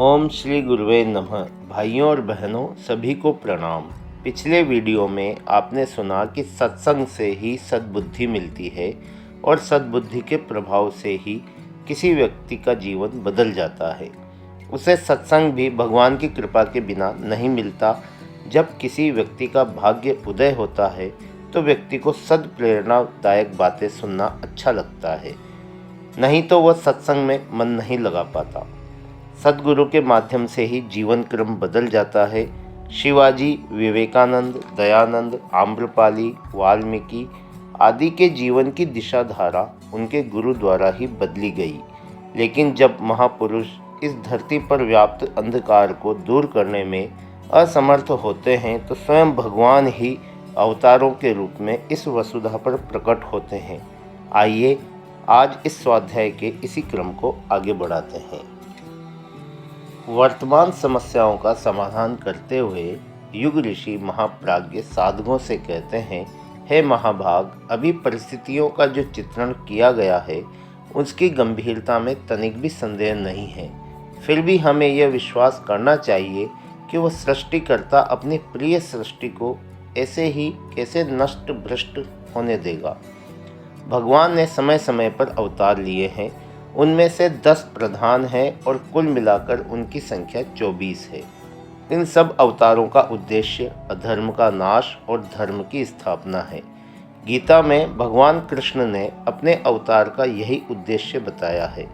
ओम श्री गुरुवे नमः। भाइयों और बहनों सभी को प्रणाम। पिछले वीडियो में आपने सुना कि सत्संग से ही सद्बुद्धि मिलती है और सद्बुद्धि के प्रभाव से ही किसी व्यक्ति का जीवन बदल जाता है। उसे सत्संग भी भगवान की कृपा के बिना नहीं मिलता। जब किसी व्यक्ति का भाग्य उदय होता है तो व्यक्ति को सद्प्रेरणादायक बातें सुनना अच्छा लगता है, नहीं तो वह सत्संग में मन नहीं लगा पाता। सद्गुरु के माध्यम से ही जीवन क्रम बदल जाता है। शिवाजी, विवेकानंद, दयानंद, आम्रपाली, वाल्मीकि आदि के जीवन की दिशा धारा उनके गुरु द्वारा ही बदली गई। लेकिन जब महापुरुष इस धरती पर व्याप्त अंधकार को दूर करने में असमर्थ होते हैं तो स्वयं भगवान ही अवतारों के रूप में इस वसुधा पर प्रकट होते हैं। आइए आज इस स्वाध्याय के इसी क्रम को आगे बढ़ाते हैं। वर्तमान समस्याओं का समाधान करते हुए युग ऋषि महाप्राज्ञ साधकों से कहते हैं, हे महाभाग, अभी परिस्थितियों का जो चित्रण किया गया है उसकी गंभीरता में तनिक भी संदेह नहीं है। फिर भी हमें यह विश्वास करना चाहिए कि वह सृष्टिकर्ता अपनी प्रिय सृष्टि को ऐसे ही कैसे नष्ट भ्रष्ट होने देगा। भगवान ने समय समय पर अवतार लिए हैं। उनमें से 10 प्रधान हैं और कुल मिलाकर उनकी संख्या 24 है। इन सब अवतारों का उद्देश्य अधर्म का नाश और धर्म की स्थापना है। गीता में भगवान कृष्ण ने अपने अवतार का यही उद्देश्य बताया है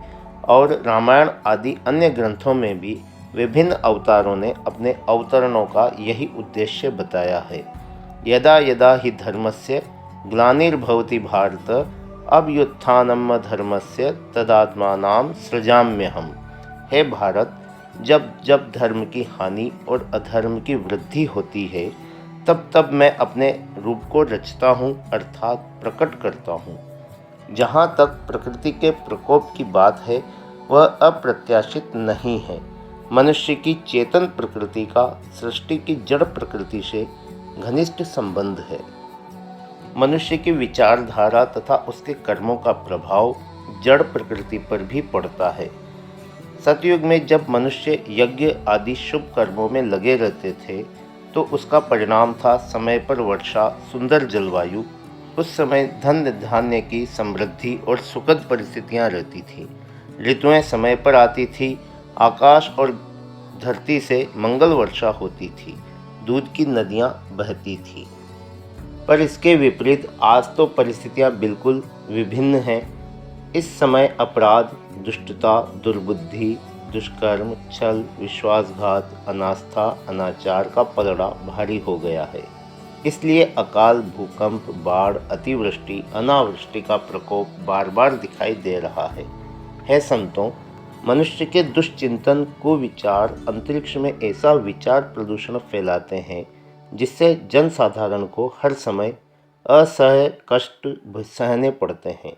और रामायण आदि अन्य ग्रंथों में भी विभिन्न अवतारों ने अपने अवतरणों का यही उद्देश्य बताया है। यदा यदा हि धर्मस्य ग्लानिर्भवति भारत अभ्युत्थानम धर्मस्य तदात्मानां सृजाम्यहम्। हे भारत, जब जब धर्म की हानि और अधर्म की वृद्धि होती है तब तब मैं अपने रूप को रचता हूँ, अर्थात प्रकट करता हूँ। जहाँ तक प्रकृति के प्रकोप की बात है वह अप्रत्याशित नहीं है। मनुष्य की चेतन प्रकृति का सृष्टि की जड़ प्रकृति से घनिष्ठ संबंध है। मनुष्य की विचारधारा तथा उसके कर्मों का प्रभाव जड़ प्रकृति पर भी पड़ता है। सतयुग में जब मनुष्य यज्ञ आदि शुभ कर्मों में लगे रहते थे तो उसका परिणाम था समय पर वर्षा, सुंदर जलवायु। उस समय धन धान्य की समृद्धि और सुखद परिस्थितियां रहती थीं। ऋतुएं समय पर आती थी। आकाश और धरती से मंगल वर्षा होती थी। दूध की नदियां बहती थीं। पर इसके विपरीत आज तो परिस्थितियां बिल्कुल विभिन्न हैं। इस समय अपराध, दुष्टता, दुर्बुद्धि, दुष्कर्म, छल, विश्वासघात, अनास्था, अनाचार का पलड़ा भारी हो गया है। इसलिए अकाल, भूकंप, बाढ़, अतिवृष्टि, अनावृष्टि का प्रकोप बार बार दिखाई दे रहा है संतों, मनुष्य के दुष्चिंतन, कुविचार अंतरिक्ष में ऐसा विचार प्रदूषण फैलाते हैं जिससे जनसाधारण को हर समय असह्य कष्ट सहने पड़ते हैं।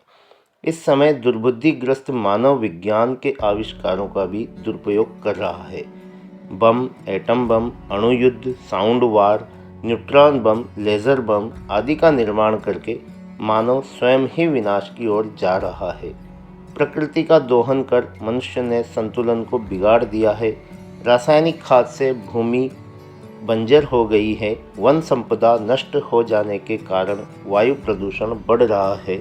इस समय दुर्बुद्धिग्रस्त मानव विज्ञान के आविष्कारों का भी दुरुपयोग कर रहा है। बम, एटम बम, अणुयुद्ध, साउंड वार, न्यूट्रॉन बम, लेज़र बम आदि का निर्माण करके मानव स्वयं ही विनाश की ओर जा रहा है। प्रकृति का दोहन कर मनुष्य ने संतुलन को बिगाड़ दिया है। रासायनिक खाद से भूमि बंजर हो गई है। वन संपदा नष्ट हो जाने के कारण वायु प्रदूषण बढ़ रहा है।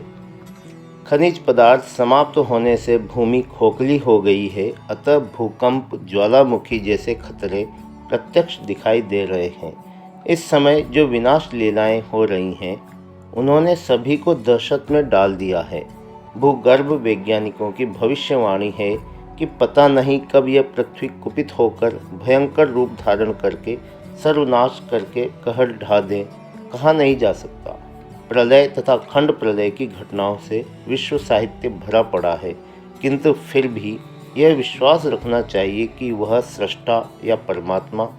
खनिज पदार्थ समाप्त होने से भूमि खोखली हो गई है। अतः भूकंप, ज्वालामुखी जैसे खतरे प्रत्यक्ष दिखाई दे रहे हैं। इस समय जो विनाश लीलाएं हो रही हैं उन्होंने सभी को दहशत में डाल दिया है। भूगर्भ वैज्ञानिकों की भविष्यवाणी है कि पता नहीं कब यह पृथ्वी कुपित होकर भयंकर रूप धारण करके सर्वनाश करके कहर ढा दे, कहा नहीं जा सकता। प्रलय तथा खंड प्रलय की घटनाओं से विश्व साहित्य भरा पड़ा है, किंतु फिर भी यह विश्वास रखना चाहिए कि वह सृष्टा या परमात्मा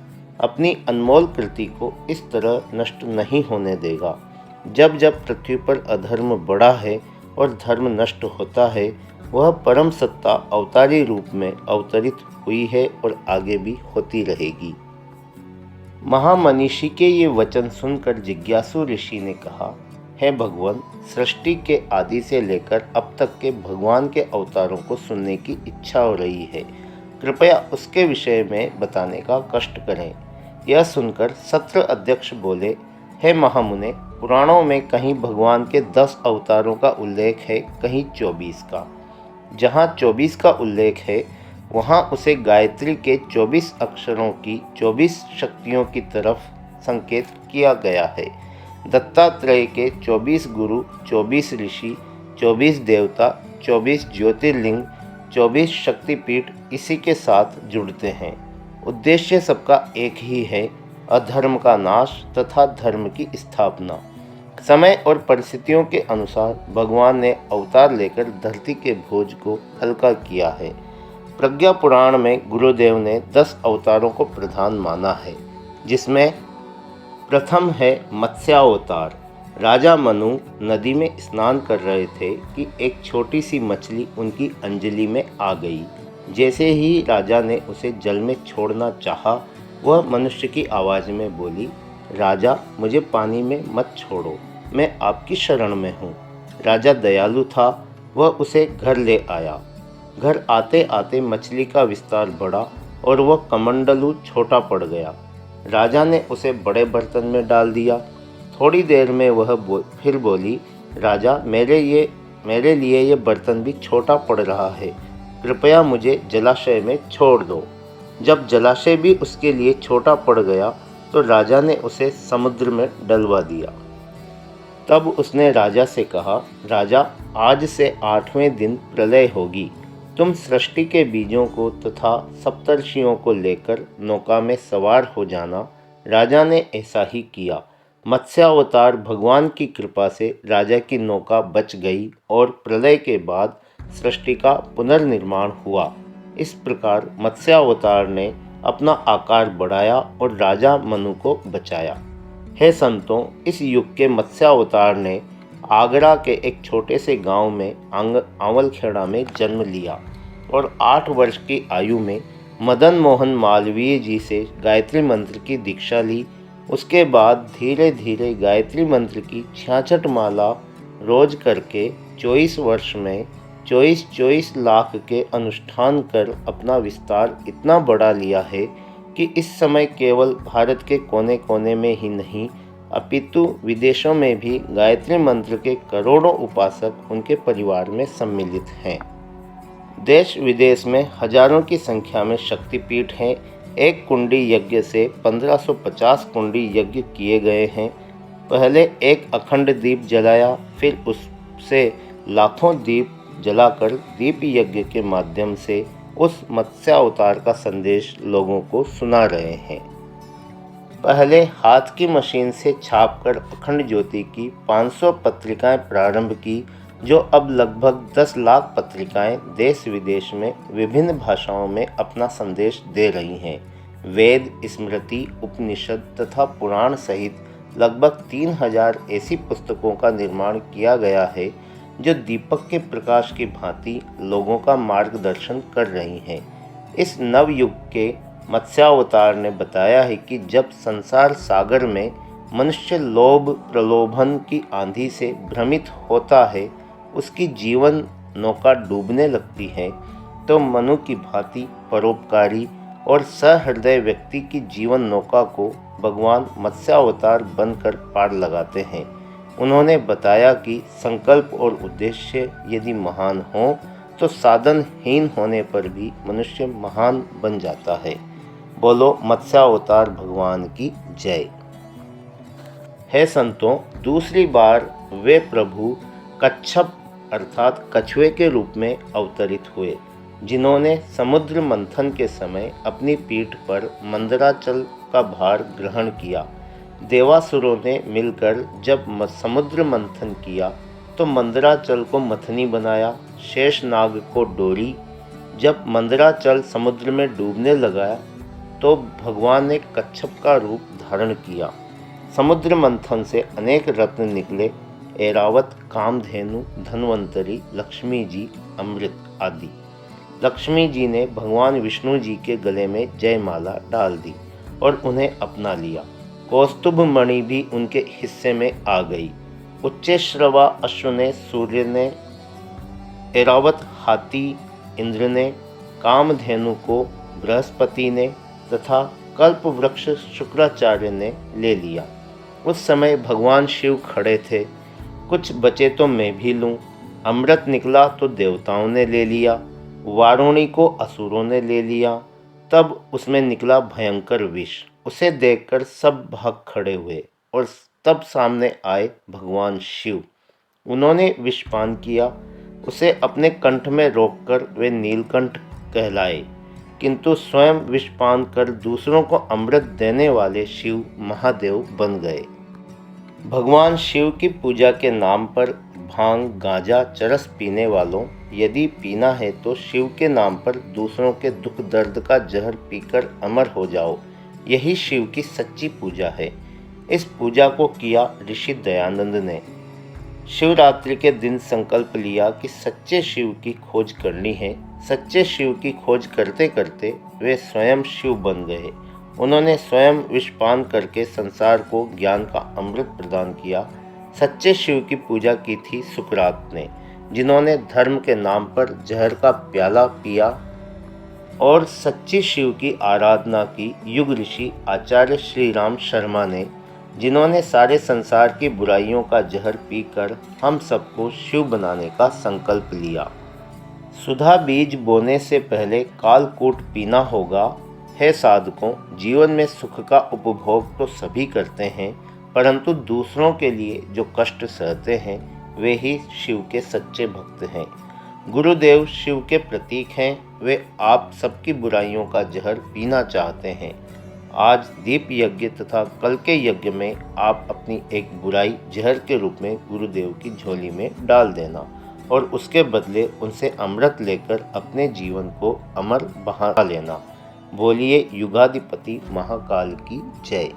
अपनी अनमोल कृति को इस तरह नष्ट नहीं होने देगा। जब जब पृथ्वी पर अधर्म बढ़ा है और धर्म नष्ट होता है, वह परम सत्ता अवतारी रूप में अवतरित हुई है और आगे भी होती रहेगी। महामनीषी के ये वचन सुनकर जिज्ञासु ऋषि ने कहा, हे भगवान, सृष्टि के आदि से लेकर अब तक के भगवान के अवतारों को सुनने की इच्छा हो रही है। कृपया उसके विषय में बताने का कष्ट करें। यह सुनकर सत्र अध्यक्ष बोले, हे महामुने, पुराणों में कहीं भगवान के 10 अवतारों का उल्लेख है, कहीं 24 का। जहाँ 24 का उल्लेख है वहाँ उसे गायत्री के 24 अक्षरों की 24 शक्तियों की तरफ संकेत किया गया है। दत्तात्रेय के 24 गुरु, 24 ऋषि, 24 देवता, 24 ज्योतिर्लिंग, 24 शक्तिपीठ इसी के साथ जुड़ते हैं। उद्देश्य सबका एक ही है, अधर्म का नाश तथा धर्म की स्थापना। समय और परिस्थितियों के अनुसार भगवान ने अवतार लेकर धरती के बोझ को हल्का किया है। प्रज्ञा पुराण में गुरुदेव ने 10 अवतारों को प्रधान माना है, जिसमें प्रथम है मत्स्यावतार। राजा मनु नदी में स्नान कर रहे थे कि एक छोटी सी मछली उनकी अंजलि में आ गई। जैसे ही राजा ने उसे जल में छोड़ना चाहा, वह मनुष्य की आवाज़ में बोली, राजा मुझे पानी में मत छोड़ो, मैं आपकी शरण में हूँ। राजा दयालु था, वह उसे घर ले आया। घर आते आते मछली का विस्तार बढ़ा और वह कमंडलू छोटा पड़ गया। राजा ने उसे बड़े बर्तन में डाल दिया। थोड़ी देर में वह फिर बोली, राजा मेरे लिए ये बर्तन भी छोटा पड़ रहा है, कृपया मुझे जलाशय में छोड़ दो। जब जलाशय भी उसके लिए छोटा पड़ गया तो राजा ने उसे समुद्र में डलवा दिया। तब उसने राजा से कहा, राजा आज से 8वें दिन प्रलय होगी, तुम सृष्टि के बीजों को तथा सप्तर्षियों को लेकर नौका में सवार हो जाना। राजा ने ऐसा ही किया। मत्स्यावतार भगवान की कृपा से राजा की नौका बच गई और प्रलय के बाद सृष्टि का पुनर्निर्माण हुआ। इस प्रकार मत्स्यावतार ने अपना आकार बढ़ाया और राजा मनु को बचाया। हे संतों, इस युग के मत्स्यावतार ने आगरा के एक छोटे से गांव में आंवलखेड़ा में जन्म लिया और 8 वर्ष की आयु में मदन मोहन मालवीय जी से गायत्री मंत्र की दीक्षा ली। उसके बाद धीरे धीरे गायत्री मंत्र की 66 माला रोज करके 24 वर्ष में 24 लाख के अनुष्ठान कर अपना विस्तार इतना बढ़ा लिया है कि इस समय केवल भारत के कोने कोने में ही नहीं अपितु विदेशों में भी गायत्री मंत्र के करोड़ों उपासक उनके परिवार में सम्मिलित हैं। देश विदेश में हजारों की संख्या में शक्तिपीठ हैं। एक कुंडी यज्ञ से 1550 कुंडी यज्ञ किए गए हैं। पहले एक अखंड दीप जलाया, फिर उससे लाखों दीप जलाकर दीप यज्ञ के माध्यम से उस मत्स्यावतार का संदेश लोगों को सुना रहे हैं। पहले हाथ की मशीन से छापकर अखंड ज्योति की 500 पत्रिकाएं प्रारंभ की, जो अब लगभग 10 लाख पत्रिकाएं देश विदेश में विभिन्न भाषाओं में अपना संदेश दे रही हैं। वेद, स्मृति, उपनिषद तथा पुराण सहित लगभग 3000 ऐसी पुस्तकों का निर्माण किया गया है, जो दीपक के प्रकाश की भांति लोगों का मार्गदर्शन कर रही हैं। इस नव युग के मत्स्यावतार ने बताया है कि जब संसार सागर में मनुष्य लोभ प्रलोभन की आंधी से भ्रमित होता है, उसकी जीवन नौका डूबने लगती है, तो मनु की भांति परोपकारी और सहृदय व्यक्ति की जीवन नौका को भगवान मत्स्यावतार बनकर पार लगाते हैं। उन्होंने बताया कि संकल्प और उद्देश्य यदि महान हो तो साधनहीन होने पर भी मनुष्य महान बन जाता है। बोलो मत्स्यावतार भगवान की जय। हे संतों, दूसरी बार वे प्रभु कच्छप अर्थात कछुए के रूप में अवतरित हुए, जिन्होंने समुद्र मंथन के समय अपनी पीठ पर मंदराचल का भार ग्रहण किया। देवासुरों ने मिलकर जब समुद्र मंथन किया तो मंदराचल को मथनी बनाया, शेषनाग को डोरी। जब मंदराचल समुद्र में डूबने लगा तो भगवान ने कच्छप का रूप धारण किया। समुद्र मंथन से अनेक रत्न निकले, ऐरावत, कामधेनु, धन्वंतरी, लक्ष्मी जी, अमृत आदि। लक्ष्मी जी ने भगवान विष्णु जी के गले में जयमाला डाल दी और उन्हें अपना लिया। कौस्तुभ मणि भी उनके हिस्से में आ गई। उच्चैश्रवा अश्व ने, सूर्य ने, ऐरावत हाथी इंद्र ने, कामधेनु को बृहस्पति ने तथा कल्प वृक्ष शुक्राचार्य ने ले लिया। उस समय भगवान शिव खड़े थे। कुछ बचे तो मैं भी लूं। अमृत निकला तो देवताओं ने ले लिया, वारुणी को असुरों ने ले लिया। तब उसमें निकला भयंकर विष। उसे देखकर सब भाग खड़े हुए और तब सामने आए भगवान शिव। उन्होंने विषपान किया। उसे अपने कंठ में रोककर वे नीलकंठ कहलाए, किंतु स्वयं विषपान कर दूसरों को अमृत देने वाले शिव महादेव बन गए। भगवान शिव की पूजा के नाम पर भांग, गांजा, चरस पीने वालों, यदि पीना है तो शिव के नाम पर दूसरों के दुख दर्द का जहर पीकर अमर हो जाओ। यही शिव की सच्ची पूजा है। इस पूजा को किया ऋषि दयानंद ने। शिवरात्रि के दिन संकल्प लिया कि सच्चे शिव की खोज करनी है। सच्चे शिव की खोज करते करते वे स्वयं शिव बन गए। उन्होंने स्वयं विषपान करके संसार को ज्ञान का अमृत प्रदान किया। सच्चे शिव की पूजा की थी सुकरात ने, जिन्होंने धर्म के नाम पर जहर का प्याला पिया। और सच्ची शिव की आराधना की युग ऋषि आचार्य श्री राम शर्मा ने, जिन्होंने सारे संसार की बुराइयों का जहर पीकर हम सबको शिव बनाने का संकल्प लिया। सुधा बीज बोने से पहले कालकूट पीना होगा। हे साधकों, जीवन में सुख का उपभोग तो सभी करते हैं, परंतु दूसरों के लिए जो कष्ट सहते हैं वे ही शिव के सच्चे भक्त हैं। गुरुदेव शिव के प्रतीक हैं। वे आप सबकी बुराइयों का जहर पीना चाहते हैं। आज दीप यज्ञ तथा कल के यज्ञ में आप अपनी एक बुराई जहर के रूप में गुरुदेव की झोली में डाल देना और उसके बदले उनसे अमृत लेकर अपने जीवन को अमर बना लेना। बोलिए युगाधिपति महाकाल की जय।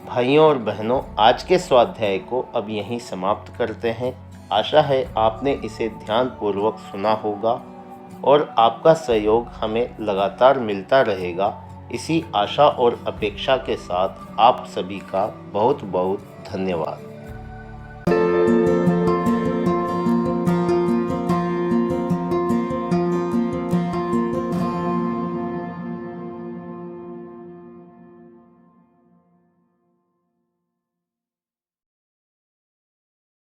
भाइयों और बहनों, आज के स्वाध्याय को अब यहीं समाप्त करते हैं। आशा है आपने इसे ध्यानपूर्वक सुना होगा और आपका सहयोग हमें लगातार मिलता रहेगा। इसी आशा और अपेक्षा के साथ आप सभी का बहुत बहुत धन्यवाद।